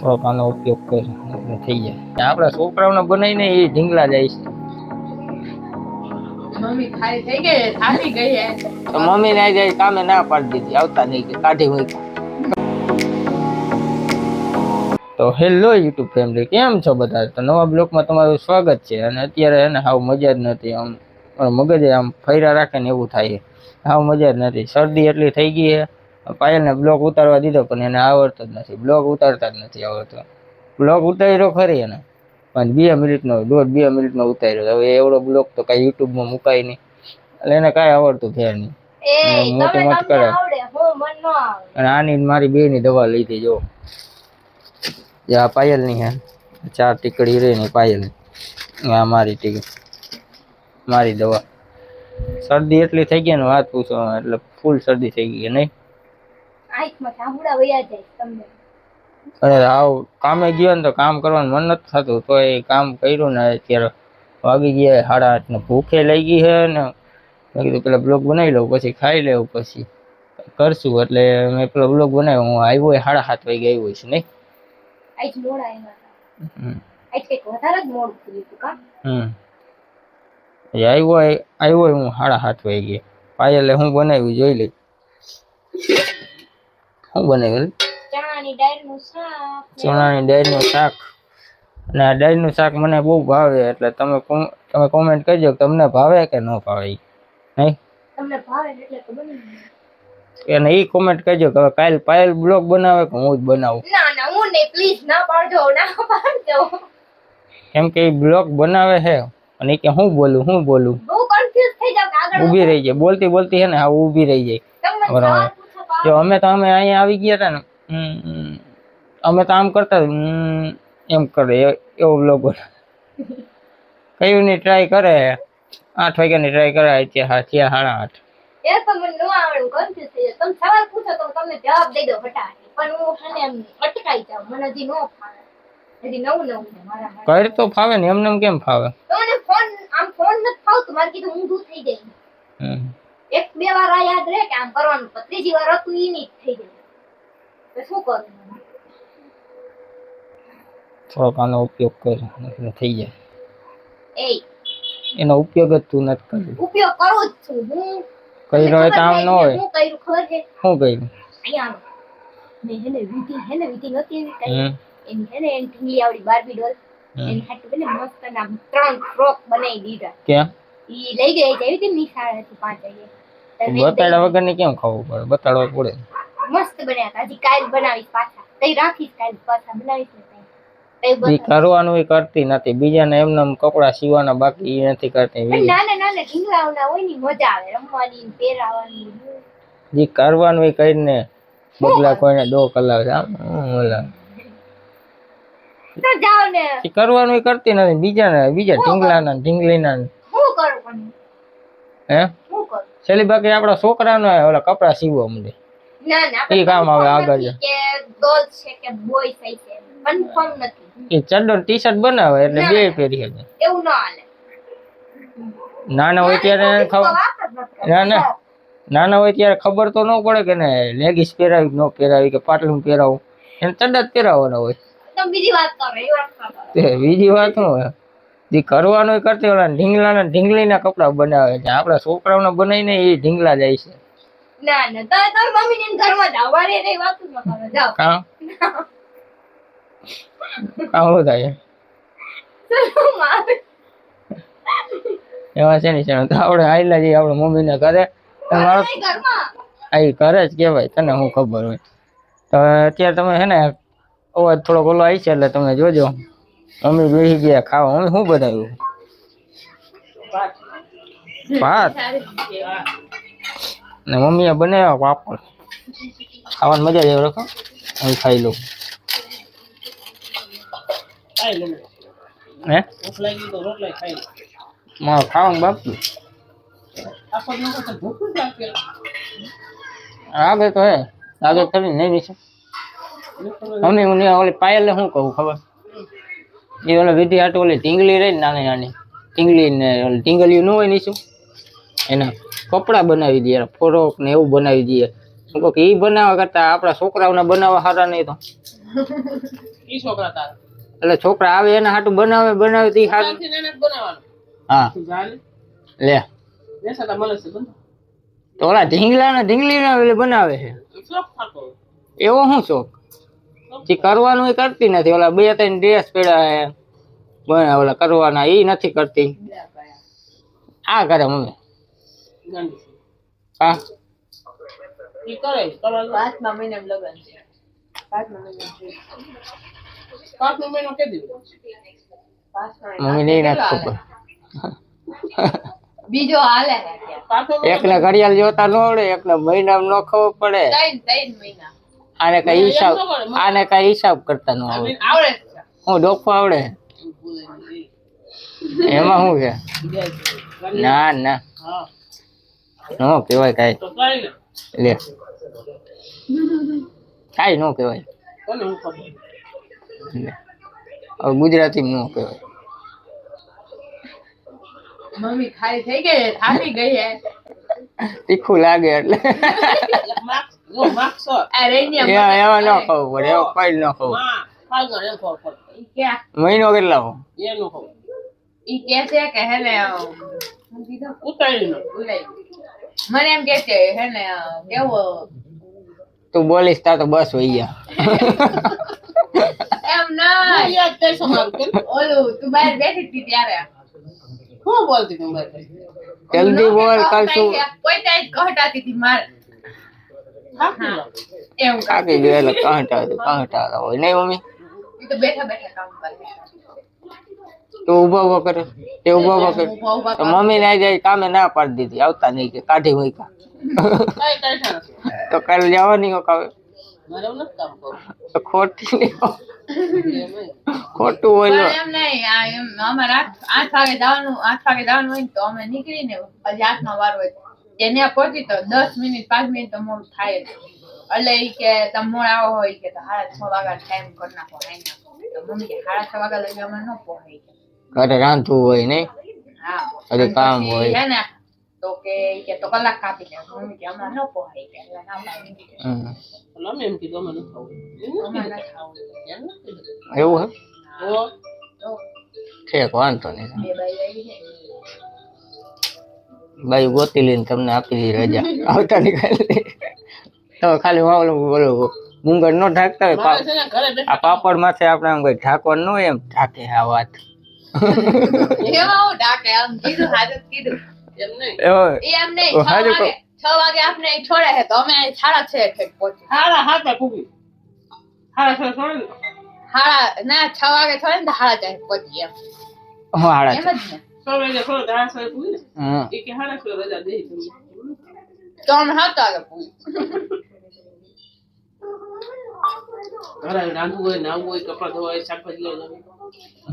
થોડોક આનો ઉપયોગ કરે એટલે થઈ જાય. આપણા છોકરાઓને બનાવીને એ ઢીંગલા જાય છે. મમ્મી ખાઈ થઈ ગઈ થાકી ગઈ હે તો મમ્મી ને જાય કામે ના પાડી દીધી આવતા નહીં કે કાઢી મૂકી. તો હેલો યુટ્યુબ ફેમિલી, કેમ છો બધા? તો નવા બ્લોગમાં તમારું સ્વાગત છે. અને અત્યારે એને હાવ મજા જ નથી, આમ મગજ આમ ફર્યા રાખે ને એવું થાય. હાવ મજા જ નથી, શરદી એટલી થઈ ગઈ છે. પાયલને બ્લોગ ઉતારવા દીધો પણ એને આવડતો જ નથી, બ્લોગ ઉતારતા જ નથી આવડતો. બ્લોગ ઉતાર્યો ખરી એને પણ 2 મિનિટનો, 1.5-2 મિનિટનો ઉતાર્યો. હવે એવડો બ્લોગ તો કઈ યુટ્યુબમાં મુકાય નહીં, એટલે એને કાંઈ આવડતું છે નહીં. મોટી મોટી કરે અને આની મારી બેની દવા લીધી જો. આ પાયલ ની હે 4 ટીકડી રે ની પાયલ, આ મારી ટીકડી, મારી દવા. શરદી એટલી થઈ ગઈ ને વાત પૂછો, એટલે ફૂલ શરદી થઈ ગઈ નહીં. આંખમાં ધાબળા વયા જાય તમને. અરે આવ કામે ગયો ને તો કામ કરવાનું મન નથી થતું, તો એ કામ કર્યું ને અત્યારે વાગી ગયા 8:30 ને ભૂખે લઈ ગઈ હે ને. મેં કીધું પેલા બ્લોગ બનાવી લઉં, પછી ખાઈ લેવું, પછી કરશું. એટલે મેં પેલો બ્લોગ બનાવ્યો. હું આવ્યો 7:30 વાગે આવ્યો છે નહીં. આજ મોડા આવ્યા. આજ કઈક વધારે જ મોડું થયું હતું કા. આવ્યો હું 7:30 વાગે. પાયલે હું બનાવ્યું જોઈ લઈ. શું બનાવ્યું? ચણાની દાળનું શાક. ચણાની દાળનું શાક. અને આ દાળનું શાક મને બહુ ભાવે, એટલે તમે કોમેન્ટ કરજો કે તમને ભાવે કે ન ભાવે. નહીં તમને ભાવે એટલે તો બનાવી. એને ઈ કોમેન્ટ કરજો કે કાલ પાયલ બ્લોગ બનાવે કે હું જ બનાવું. ના હું નહીં, પ્લીઝ ના પાડજો, ના પાડજો. કેમ કે ઈ બ્લોગ બનાવે છે અને કે હું બોલું બહુ કન્ફ્યુઝ થઈ જાવ. આગળ ઊભી રહી જાય, બોલતી હે ને હા ઊભી રહી જાય. બરાબર. જો અમે અહીંયા આવી ગયા હતા ને, અમે તો આમ કરતા એમ કરે એવો બ્લોગ કયું ની ટ્રાય કરે. 8 વાગ્યાની ટ્રાય કરે, અત્યારે 8:30. એ તો મને ન આવડે, કન્ફ્યુઝ થઈ જાય. તમે સવાલ પૂછો તો તમને જવાબ દઈ દો ફટાફટ, પણ હું છે ને અટકાઈ જાઉં, મને હજી ન ફાવે. હજી નવું છે મારા માટે. કઈ તો ફાવે ને, એમને કેમ ફાવે? તો મને ફોન નથી ફાવતું, મારે કીધું ઊંધું થઈ જાય. 1-2 વાર આ યાદ રહે કે આમ કરવાનું, પણ ત્રીજી વાર હતું ઈ નહીં થઈ જાય. તો શું કરું? થોડોક આનો ઉપયોગ કરે એટલે થઈ જાય. એનો ઉપયોગ જ તું નથી કર્યો. ઉપયોગ કરું જ છું હું. કર્યો હોય તો આમ ન હોય. શું કર્યું ખબર છે? શું કર્યું? અહીંયા મેં વિધિ નતી એની ઢીંગલી આવડી બાર્બી ડોલ, એની હાટુ બને મસ્ત ના 3 ફ્રોક બનાવી દીધા. ક્યાં? ઈ લઈ ગઈ છે એવી નિશાળેથી 5 વાગે. બતાડ્યા વગર ને કેમ ખાવું પડે? બતાડવા પડે. મસ્ત બન્યા હતા, હજી કાલ બનાવીશ પાછા. તઈ રાખીશ, કાલ પાછા બનાવીશ ને. ઈ કરવાનું ઈ કરતી નથી, બીજાને એમને કપડા સીવાના બાકી ઈ નથી કરતી. નાના ઢીંગલાઓના હોય ને મજા આવે રમવાની, પહેરાવાની. જી કરવાનું ઈ કરીને બગલા કોઈને દો કલાક આમ ઓલા તો જાવ ને. ઈ કરવાનું ઈ કરતી નથી, બીજા ઢીંગલાના ઢીંગલીના શું કરું પણ હે શું કરું? છેલ્લી બાકી આપડા છોકરાનો ઓલા કપડા સીવવા મળે. ના ઈ કામ આવે આગળ કે ડોલ છે કે બોય સાઈઝ છે કન્ફર્મ નથી. ઈ ચડ્ડો ટી-શર્ટ બનાવે એટલે બે પહેરી શકે. એવું ન હાલે. નાના હોય ત્યારે નાના હોય ત્યારે ખબર તો ન પડે કે ને લેગીસ પહેરાવી ન પહેરાવી કે પાટલું પહેરાવું, એને ચડ્ડા જ પહેરાવવાના હોય. તમે બીજી વાત કરો, એ વાત કરો. બીજી વાત શું હોય? ઈ કરવાનું કરતી ઓલા ઢીંગલીના કપડા બનાવે છે. આપડા છોકરાઓને બનાવીને એ ઢીંગલા જાય છે. ના તો મમ્મીને ઘરમાં જાવ, વારે નહીં વાતું ન કરો, જાવ. કામ થાય એવા છે ને તો આપણે આયલા જઈએ આપણે મમ્મીને ઘરે. આ ઘરે જ કહેવાય, તને શું ખબર હોય. તો અત્યારે તમે છે ને અવાજ થોડોક ઓલો આવી છે એટલે તમે જોજો. મમ્મી બેસી ગયા ખાવા. મમ્મી શું બનાવ્યું? ભાત ને મમ્મીએ બનાવ્યા પાપડ. ખાવાની મજા જ આવે. રાખો હું ખાઈ લઉં. હે મારે ખાવાનું બાકી આગળ તો હે આગળ કરી નહીં નીચે. મમ્મી હું ઓલી પાયલને શું કહું ખબર? એ ઓલા વિધિ હાટુ ઓલી ઢીંગલી રહી ને નાની ઢીંગલી ને ઢીંગલીઓ ન હોય નીચું, એના કપડા બનાવી દે, ફ્રોક ને એવું બનાવી દે. એ બનાવવા કરતા આપણા છોકરાઓને બનાવવા સારા નહીં તો ઈ છોકરા તારા એટલે છોકરા આવે એના હાટું બનાવે તી હાટું ત્યાંથી એને જ બનાવવાનું હા તું જાને લે બેસાતા મળે છે બંધ તો ઓલા ઢીંગલીના એટલે બનાવે છે શોખ થતો એવો શું શોખ જે કરવાનું એ કરતી નથી ઓલા 2-3 ડ્રેસ પહેર્યા બને ઓલા કરવાના ઈ નથી કરતી આ કરે મમ્મી ગાંડી હા ઈ કરે તમારે 5મા મહિનામાં લગન છે 5મા મહિનો કે દીધો 5મા મમ્મી ને નથી ખબર બીજો હાલે છે એકને ઘડિયાળ જોતા ન આવડે એકને મહિનામાં ન ખબર પડે 3 મહિના આને કઈ હિસાબ કરતા ન આવડે આવડે હું ડોફો આવડે એમાં શું છે ના ના હા નો કહેવાય કાઈ તો કઈ ને લે કાઈ નો કહેવાય કોને હું ખબર લે હવે ગુજરાતીમાં નો કહેવાય મમ્મી ખાઈ થઈ ગઈ થાકી ગઈ હે તીખું લાગે એટલે માર્ક્સ જો માર્ક્સ અરે એમાં ન ખાવું પડે એવું કઈ ન ખાવું પાગળ એમ ખબર ઈ કે મહિનો કેટલા હો એનું ખબર ઈ કે છે કે હે ને ઉતારી મને એમ કે છે હે ને કેવો તું બોલીશ તા તો બસ વઈ ગયા એમ ના યાદ કરશો મારું કે ઓલું તું બહાર બેઠી હતી ત્યારે શું બોલતી તું બહાર જલ્દી બોલ કરશું કોઈ તાઈ કહટાતી હતી મારે એમ થાકી ગયો એટલે કાંટા હોય નહીં મમ્મી ઈ તો બેઠા બેઠા કામ કરે તું ઉભો કરે તે ઉભો કરે તો મમ્મી ને જાય કામે ના પાડી દીધી આવતા નહીં કે કાઢી મૂકા કઈ કઈ તો કાલે જવાની હો કાવે મારે એવું નથી કામ કરું તો ખોટી નહીં ખોટું હોય પણ એમ નહીં આ એમ અમારે 8 વાગે જવાનું હોય ને તો અમે નીકળીને હજી 8નો વાર હોય એને પહોંચી તો 10 મિનિટ 5 મિનિટ તો મોડું થાય જ એટલે ઈ કે તમે મોડ આવો હોય કે તો 6:30 વાગ્યા ટાઈમ કરી નાખો હાઈ નાખો તો મમ્મી કે 6:30 વાગ્યા લગી અમે ન પહોંચાય ઘરે રાંધવું હોય નહીં હા અરે કામ પછી હોય હે ને તો કે કલાક કાપી લે મમ્મી કે અમારે ન પહોંચાય કે એટલે ના પાડી અમે એમ કીધું અમે ન ખાવું એવું હે તો ઠીક વાંધો નહીં બે બાઈ આવી છે બાઈ ગોતી લઈને તમને આપી દીધી રજા આવતા નીકળી તો ખાલી વાવલું બોલો મુંગર નો ઢાકતા હોય મારે છે ને ઘરે આ બેઠા પાપડ માથે આપણે આમ કઈ ઢાંકવાનું ન હોય એમ ઢાકે આ વાત એમાં હું ડાકે આમ કીધું હાજર કીધું એમ નહીં એવો એ એમ નહીં 6 હાજર વાગે 6 વાગે આપને અહીં છોડે છે તો અમે 6:30 ઠેક પહોંચી 7:30 પૂગી 7:30 છોડે ના 6 વાગે છોડે ને તો 7:30 પહોંચી એમ હાડા એમ જ ને 6 વાગે છોડે 7:30 પૂગી હમ એ કે 7:30 રજા દે તો અમે 7 વાગે પૂગી ઘરે રાંધવું હોય નાવું હોય કપડા ધોવા હોય શાકભાજી લઈ જવું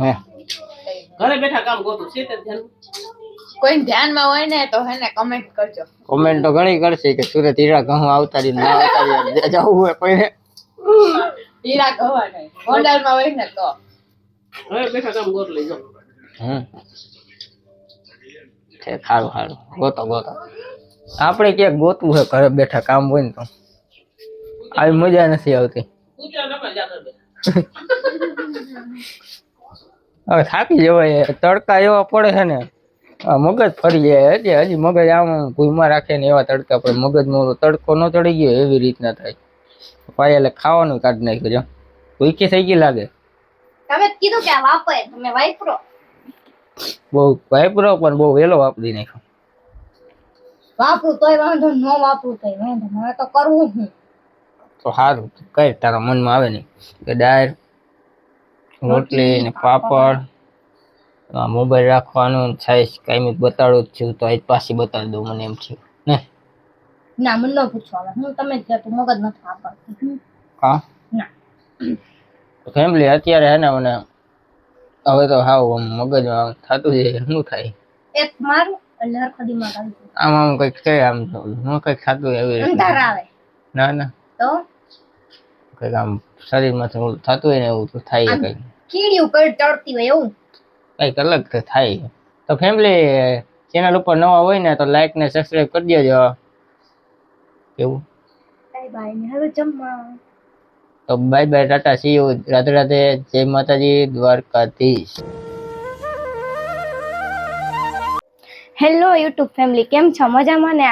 હે ઘરે બેઠા કામ ગોતું છે તે ધ્યાન કોઈ ધ્યાનમાં હોય ને તો હે ને કમેન્ટ કરજો કોમેન્ટ તો ઘણી કરશે કે સુરત હીરા ઘઉં આવતા રહી ના આવતા રહી જવું હોય પણ હીરા ગવા નહીં ગોંડલમાં હોય ને તો ઘરે બેઠા કામ ગોત લઈ જાઓ ઠીક સારું ગોતો આપણે ક્યાંક ગોતવું છે ઘરે બેઠા કામ હોય ને તો આવી મજા નથી આવતી હવે થાકી જવાય તડકા એવા પડે છે ને મગજ ફરી જાય હજી મગજ આમ ભૂલમાં રાખે ને એવા તડકા પડે મગજમાં તડકો ન ચડી ગયો એવી રીતના થાય પાયલે ખાવાનું કાઢી નાખ્યું છે ભૂખી થઈ ગઈ લાગે તમે કીધું કે આ વાપરે તમે વાપરો બહુ વાપરો પણ બહુ વહેલો વાપરી નાખ્યો વાપરું તોય વાંધો ન વાપરું તોય વાંધો મારે તો કરવું હું તો સારું કઈ તારા મનમાં આવે નહીં કે દાળ રોટલી ને પાપડ મોબાઈલ રાખવાનું સાઈઝ કાંઈ બતાડું જ છું તો આજ પાછી બતાડી દઉં મને એમ થયું ને ના મને ન પૂછો હવે હું તમે જ તું મગજ નથી વાપરતી હા ના ફેમિલી અત્યારે હે ને મને હવે તો હાવ મગજ થતું છે શું થાય એક મારું એટલે હરખડીમાં કાઢી આમ કંઈક છે આમ હું કંઈક થતું એવી અંધાર આવે ના તો કંઈક આમ શરીરમાંથી ઓલું થતું હોય ને એવું તો થાય કંઈક કીડી ઉપર ચડતી હોય એવું કંઈક અલગ તો થાય તો ફેમિલી ચેનલ ઉપર નવા હોય ને તો લાઈક ને સબસ્ક્રાઇબ કરી દેજો એવું બાય બાય ને હવે જમવા તો bye bye, Tata, C you, Radhe Radhe, જય માતાજી, દ્વારકાધીશ. હેલો યુટ્યુબ ફેમિલી, કેમ છો? મજામાં ને?